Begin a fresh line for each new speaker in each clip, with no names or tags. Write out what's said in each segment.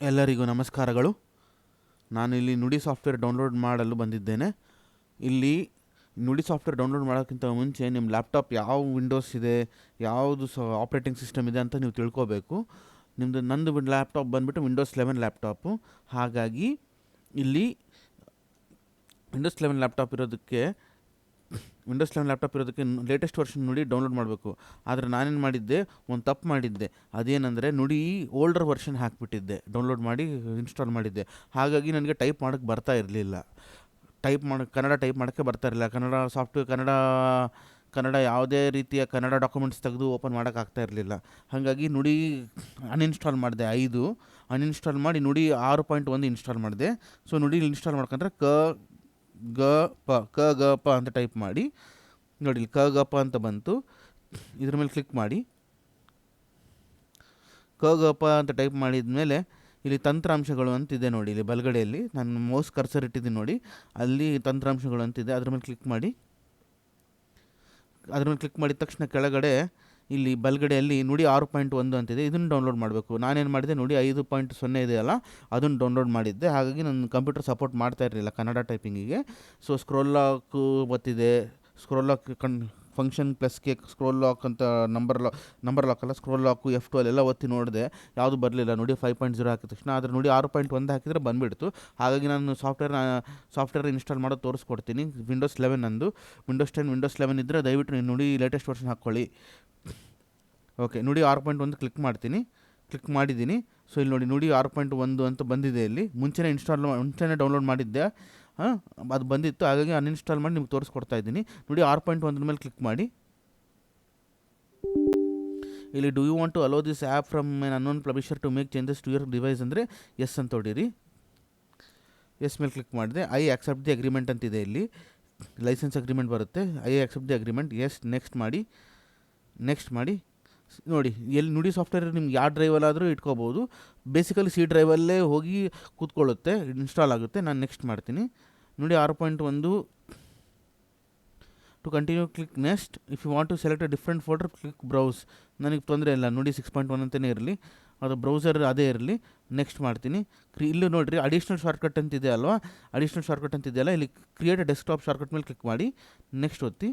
ಎಲ್ಲರಿಗೂ ನಮಸ್ಕಾರಗಳು. ನಾನು ಇಲ್ಲಿ ನುಡಿ ಸಾಫ್ಟ್ವೇರ್ ಡೌನ್ಲೋಡ್ ಮಾಡಲು ಬಂದಿದ್ದೇನೆ. ಇಲ್ಲಿ ನುಡಿ ಸಾಫ್ಟ್ವೇರ್ ಡೌನ್ಲೋಡ್ ಮಾಡೋಕ್ಕಿಂತ ಮುಂಚೆ ನಿಮ್ಮ ಲ್ಯಾಪ್ಟಾಪ್ ಯಾವ ವಿಂಡೋಸ್ ಇದೆ, ಯಾವುದು ಆಪ್ರೇಟಿಂಗ್ ಸಿಸ್ಟಮ್ ಇದೆ ಅಂತ ನೀವು ತಿಳ್ಕೋಬೇಕು. ನಂದು ಲ್ಯಾಪ್ಟಾಪ್ ಬಂದುಬಿಟ್ಟು ವಿಂಡೋಸ್ 11 ಲ್ಯಾಪ್ಟಾಪು. ಹಾಗಾಗಿ ಇಲ್ಲಿ ವಿಂಡೋಸ್ 11 ಲ್ಯಾಪ್ಟಾಪ್ ಇರೋದಕ್ಕೆ ಲೇಟೆಸ್ಟ್ ವರ್ಷನ್ ನುಡಿ ಡೌನ್ಲೋಡ್ ಮಾಡಬೇಕು. ಆದರೆ ನಾನೇನು ಮಾಡಿದ್ದೆ, ಒಂದು ತಪ್ಪು ಮಾಡಿದ್ದೆ. ಅದೇನೆಂದರೆ ನುಡಿ ಓಲ್ಡರ್ ವರ್ಷನ್ ಹಾಕಿಬಿಟ್ಟಿದ್ದೆ, ಡೌನ್ಲೋಡ್ ಮಾಡಿ ಇನ್ಸ್ಟಾಲ್ ಮಾಡಿದ್ದೆ. ಹಾಗಾಗಿ ನನಗೆ ಟೈಪ್ ಮಾಡೋಕ್ಕೆ ಬರ್ತಾ ಇರಲಿಲ್ಲ. ಕನ್ನಡ ಟೈಪ್ ಮಾಡೋಕ್ಕೆ ಬರ್ತಾ ಇರಲಿಲ್ಲ. ಕನ್ನಡ ಸಾಫ್ಟ್ವೇರ್ ಕನ್ನಡ ಯಾವುದೇ ರೀತಿಯ ಕನ್ನಡ ಡಾಕ್ಯುಮೆಂಟ್ಸ್ ತೆಗೆದು ಓಪನ್ ಮಾಡೋಕ್ಕಾಗ್ತಾ ಇರಲಿಲ್ಲ. ಹಾಗಾಗಿ ನುಡಿ ಅನ್ಇನ್ಸ್ಟಾಲ್ ಮಾಡಿದೆ. 5 ಅನ್ಇನ್ಸ್ಟಾಲ್ ಮಾಡಿ ನುಡಿ 6.1 ಇನ್ಸ್ಟಾಲ್ ಮಾಡಿದೆ. ಸೊ ನುಡಿ ಇನ್ಸ್ಟಾಲ್ ಮಾಡ್ಕೊಂಡ್ರೆ ಕ ಗ ಪ ಅಂತ ಟೈಪ್ ಮಾಡಿ ನೋಡಿ, ಕ ಗ ಪ ಅಂತ ಬಂತು. ಇದ್ರ ಮೇಲೆ ಕ್ಲಿಕ್ ಮಾಡಿ ಕ ಗ ಪ ಅಂತ ಟೈಪ್ ಮಾಡಿದ ಮೇಲೆ ಇಲ್ಲಿ ತಂತ್ರಾಂಶಗಳು ಅಂತಿದೆ ನೋಡಿ. ಇಲ್ಲಿ ಬಲಗಡೆಯಲ್ಲಿ ನಾನು ಮೌಸ್ ಕರ್ಸರ್ ಇಟ್ಟಿದ್ದೀನಿ ನೋಡಿ, ಅಲ್ಲಿ ತಂತ್ರಾಂಶಗಳು ಅಂತಿದೆ. ಅದ್ರ ಮೇಲೆ ಕ್ಲಿಕ್ ಮಾಡಿ ಮಾಡಿದ ತಕ್ಷಣ ಕೆಳಗಡೆ ಇಲ್ಲಿ ಬಲಗಡೆಯಲ್ಲಿ ನುಡಿ 6.1 ಅಂತಿದೆ. ಇದನ್ನು ಡೌನ್ಲೋಡ್ ಮಾಡಬೇಕು. ನಾನೇನು ಮಾಡಿದೆ, ನುಡಿ 5.0 ಇದೆಯಲ್ಲ, ಅದನ್ನು ಡೌನ್ಲೋಡ್ ಮಾಡಿದ್ದೆ. ಹಾಗಾಗಿ ನನ್ನ ಕಂಪ್ಯೂಟರ್ ಸಪೋರ್ಟ್ ಮಾಡ್ತಾ ಇರಲಿಲ್ಲ ಕನ್ನಡ ಟೈಪಿಂಗಿಗೆ. ಸೊ ಸ್ಕ್ರೋಲ್ ಲಾಕು ಬರ್ತಿದೆ. Scroll lock function +K scroll lock ಅಂತ ನಂಬರ್ ಲಾಕ್ ಅಲ್ಲ, ಸ್ಕ್ರೋಲ್ ಲಾಕು F2 ಅಲ್ಲೆಲ್ಲ ಒತ್ತಿ ನೋಡಿದೆ, ಯಾವುದು ಬರಲಿಲ್ಲ. ನುಡಿ 5.0 ಹಾಕಿದ ತಕ್ಷಣ. ಆದರೆ ನುಡಿ 6.1 ಹಾಕಿದರೆ ಬಂದುಬಿಡ್ತು. ಹಾಗಾಗಿ ನಾನು ಸಾಫ್ಟ್ವೇರ್ ಇನ್ಸ್ಟಾಲ್ ಮಾಡೋದು ತೋರಿಸ್ಕೊಡ್ತೀನಿ. ವಿಂಡೋಸ್ 11 ನಂದು. ವಿಂಡೋಸ್ 10 ವಿಂಡೋಸ್ 11 ಇದ್ದರೆ ದಯವಿಟ್ಟು ನೀವು ನುಡಿ ಲೇಟೆಸ್ಟ್ ವರ್ಷನ್ ಹಾಕ್ಕೊಳ್ಳಿ. ಓಕೆ, ನುಡಿ 6.1 ಕ್ಲಿಕ್ ಮಾಡ್ತೀನಿ. ಕ್ಲಿಕ್ ಮಾಡಿದ್ದೀನಿ. ಸೊ ಇಲ್ಲಿ ನೋಡಿ, ನುಡಿ 6.1 ಅಂತ ಬಂದಿದೆ. ಇಲ್ಲಿ ಮುಂಚೆನೇ ಡೌನ್ಲೋಡ್ ಮಾಡಿದ್ದೆ, ಅದು ಬಂದಿತ್ತು. ಹಾಗಾಗಿ ಅನ್ಇನ್ಸ್ಟಾಲ್ ಮಾಡಿ ನಿಮ್ಗೆ ತೋರಿಸ್ಕೊಡ್ತಾ ಇದ್ದೀನಿ. ನುಡಿ 6.1 ಮೇಲೆ ಕ್ಲಿಕ್ ಮಾಡಿ. ಇಲ್ಲಿ do you want to allow this app from an unknown publisher to make changes to your device ಅಂದರೆ ಎಸ್ ಅಂತ ಹೊಡೀರಿ. ಎಸ್ ಮೇಲೆ ಕ್ಲಿಕ್ ಮಾಡಿದೆ. ಐ ಆಕ್ಸೆಪ್ಟ್ ದಿ ಅಗ್ರಿಮೆಂಟ್ ಅಂತಿದೆ. ಇಲ್ಲಿ ಲೈಸೆನ್ಸ್ ಅಗ್ರಿಮೆಂಟ್ ಬರುತ್ತೆ. I accept the agreement. Yes next ಮಾಡಿ ನೋಡಿ. ಎಲ್ಲಿ ನುಡಿ ಸಾಫ್ಟ್ವೇರ್ ನಿಮ್ಗೆ ಯಾವ ಡ್ರೈವಲ್ಲಾದರೂ ಇಟ್ಕೋಬೋದು. ಬೇಸಿಕಲಿ ಸಿ ಡ್ರೈವಲ್ಲೇ ಹೋಗಿ ಕೂತ್ಕೊಳ್ಳುತ್ತೆ, ಇನ್ಸ್ಟಾಲ್ ಆಗುತ್ತೆ. ನಾನು ನೆಕ್ಸ್ಟ್ ಮಾಡ್ತೀನಿ. Nudi 6.1 to continue click next. If you want to select a different folder click browse. ನನಗೆ ತೊಂದರೆ ಇಲ್ಲ, ನುಡಿ 6.1 ಅಂತಲೇ ಇರಲಿ, ಅದು ಬ್ರೌಸರ್ ಅದೇ ಇರಲಿ. ನೆಕ್ಸ್ಟ್ ಮಾಡ್ತೀನಿ. ಇಲ್ಲೂ ನೋಡಿರಿ, ಅಡಿಷ್ನಲ್ ಶಾರ್ಟ್ಕಟ್ ಅಂತಿದೆ ಅಲ್ವಾ, ಇಲ್ಲಿ ಕ್ರಿಯೇಟ್ ಅ ಡೆಸ್ಕ್ಟಾಪ್ ಶಾರ್ಟ್ಕಟ್ ಮೇಲೆ ಕ್ಲಿಕ್ ಮಾಡಿ ನೆಕ್ಸ್ಟ್ ಒತ್ತಿ.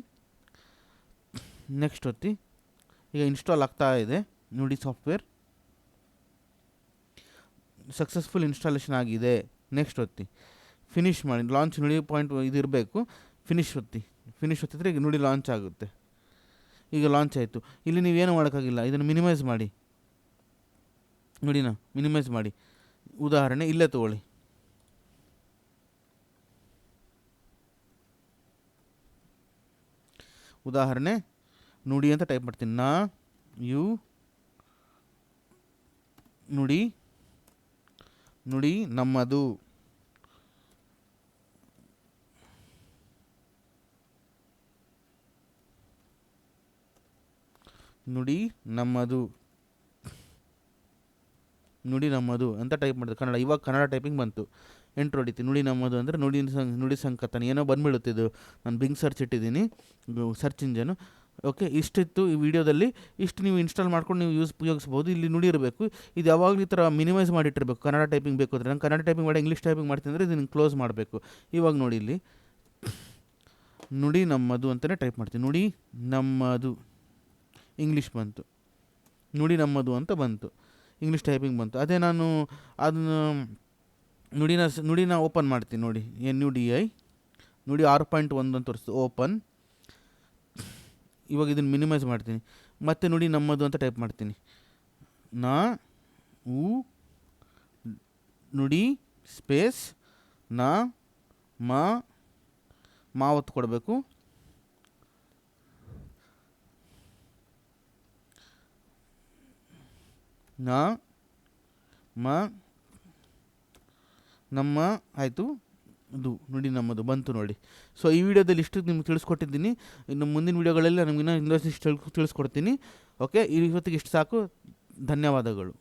ಈಗ ಇನ್ಸ್ಟಾಲ್ ಆಗ್ತಾ ಇದೆ ನುಡಿ ಸಾಫ್ಟ್ವೇರ್. ಸಕ್ಸಸ್ಫುಲ್ ಇನ್ಸ್ಟಾಲೇಷನ್ ಆಗಿದೆ. ನೆಕ್ಸ್ಟ್ ಒತ್ತಿ. ಫಿನಿಷ್ ಮಾಡಿ. ಲಾಂಚ್ ನುಡಿ ಇದು ಇರಬೇಕು. ಫಿನಿಷ್ ಒತ್ತಿದ್ರೆ ಈಗ ನುಡಿ ಲಾಂಚ್ ಆಗುತ್ತೆ. ಈಗ ಲಾಂಚ್ ಆಯಿತು. ಇಲ್ಲಿ ನೀವೇನು ಮಾಡೋಕ್ಕಾಗಿಲ್ಲ. ಇದನ್ನು ಮಿನಿಮೈಸ್ ಮಾಡಿ. ನುಡಿನ ಮಿನಿಮೈಸ್ ಮಾಡಿ. ಉದಾಹರಣೆ ಇಲ್ಲೇ ತಗೊಳ್ಳಿ. ಉದಾಹರಣೆ ನುಡಿ ಅಂತ ಟೈಪ್ ಮಾಡ್ತೀನಿ. ನುಡಿ ನಮ್ಮದು. ನುಡಿ ನಮ್ಮದು ಅಂತ ಟೈಪ್ ಮಾಡಿದೆ ಕನ್ನಡ. ಇವಾಗ ಕನ್ನಡ ಟೈಪಿಂಗ್ ಬಂತು. ಎಂಟ್ರ್ ಹೊಡಿತೀನಿ. ನುಡಿ ನಮ್ಮದು ಅಂದರೆ ನುಡಿ ಸಂಕತನ ಏನೋ ಬಂದುಬಿಡುತ್ತಿದ್ದು. ನಾನು ಬಿಂಗ್ ಸರ್ಚ್ ಇಟ್ಟಿದ್ದೀನಿ, ಸರ್ಚ್ ಇಂಜನು. ಓಕೆ, ಇಷ್ಟಿತ್ತು ಈ ವಿಡಿಯೋದಲ್ಲಿ. ಇಷ್ಟು ನೀವು ಇನ್ಸ್ಟಾಲ್ ಮಾಡ್ಕೊಂಡು ನೀವು ಉಪಯೋಗಿಸ್ಬೋದು. ಇಲ್ಲಿ ನುಡಿ ಇರಬೇಕು. ಇದು ಯಾವಾಗಲೂ ಈ ಥರ ಮಿನಿಮೈಸ್ ಮಾಡಿಟ್ಟಿರಬೇಕು. ಕನ್ನಡ ಟೈಪಿಂಗ್ ಬೇಕು ಅಂದರೆ, ನಾನು ಕನ್ನಡ ಟೈಪಿಂಗ್ ಮಾಡಿ ಇಂಗ್ಲೀಷ್ ಟೈಪಿಂಗ್ ಮಾಡ್ತೀನಿ ಅಂದರೆ ಇದನ್ನು ಕ್ಲೋಸ್ ಮಾಡಬೇಕು. ಇವಾಗ ನೋಡಿ, ಇಲ್ಲಿ ನುಡಿ ನಮ್ಮದು ಅಂತಲೇ ಟೈಪ್ ಮಾಡ್ತೀನಿ. ನುಡಿ ನಮ್ಮದು ಇಂಗ್ಲೀಷ್ ಬಂತು, ನುಡಿ ನಮ್ಮದು ಅಂತ ಬಂತು, ಇಂಗ್ಲೀಷ್ ಟೈಪಿಂಗ್ ಬಂತು. ಅದೇ ನಾನು ಅದನ್ನು ನುಡಿನ ಓಪನ್ ಮಾಡ್ತೀನಿ ನೋಡಿ. NUDI ನುಡಿ 6.1 ಅಂತ ತೋರಿಸ್ತು. ಓಪನ್. ಇವಾಗ ಇದನ್ನು ಮಿನಿಮೈಸ್ ಮಾಡ್ತೀನಿ. ಮತ್ತೆ ನುಡಿ ನಮ್ಮದು ಅಂತ ಟೈಪ್ ಮಾಡ್ತೀನಿ. ನುಡಿ ಸ್ಪೇಸ್ ಮಾ ಒತ್ತು ಕೊಡಬೇಕು. ನಮ್ಮ ಆಯಿತು. ನುಡಿ ನಮ್ಮದು ಬಂತು ನೋಡಿ. ಸೊ ಈ ವಿಡಿಯೋದಲ್ಲಿ ಇಷ್ಟು ನಿಮ್ಗೆ ತಿಳಿಸ್ಕೊಟ್ಟಿದ್ದೀನಿ. ಇನ್ನು ಮುಂದಿನ ವಿಡಿಯೋಗಳಲ್ಲಿ ನಮಗಿನ್ನ ಇನ್ನೊಂದಿಷ್ಟು ತಿಳಿಸ್ಕೊಡ್ತೀನಿ. ಓಕೆ, ಇವತ್ತಿಗೆ ಇಷ್ಟು ಸಾಕು. ಧನ್ಯವಾದಗಳು.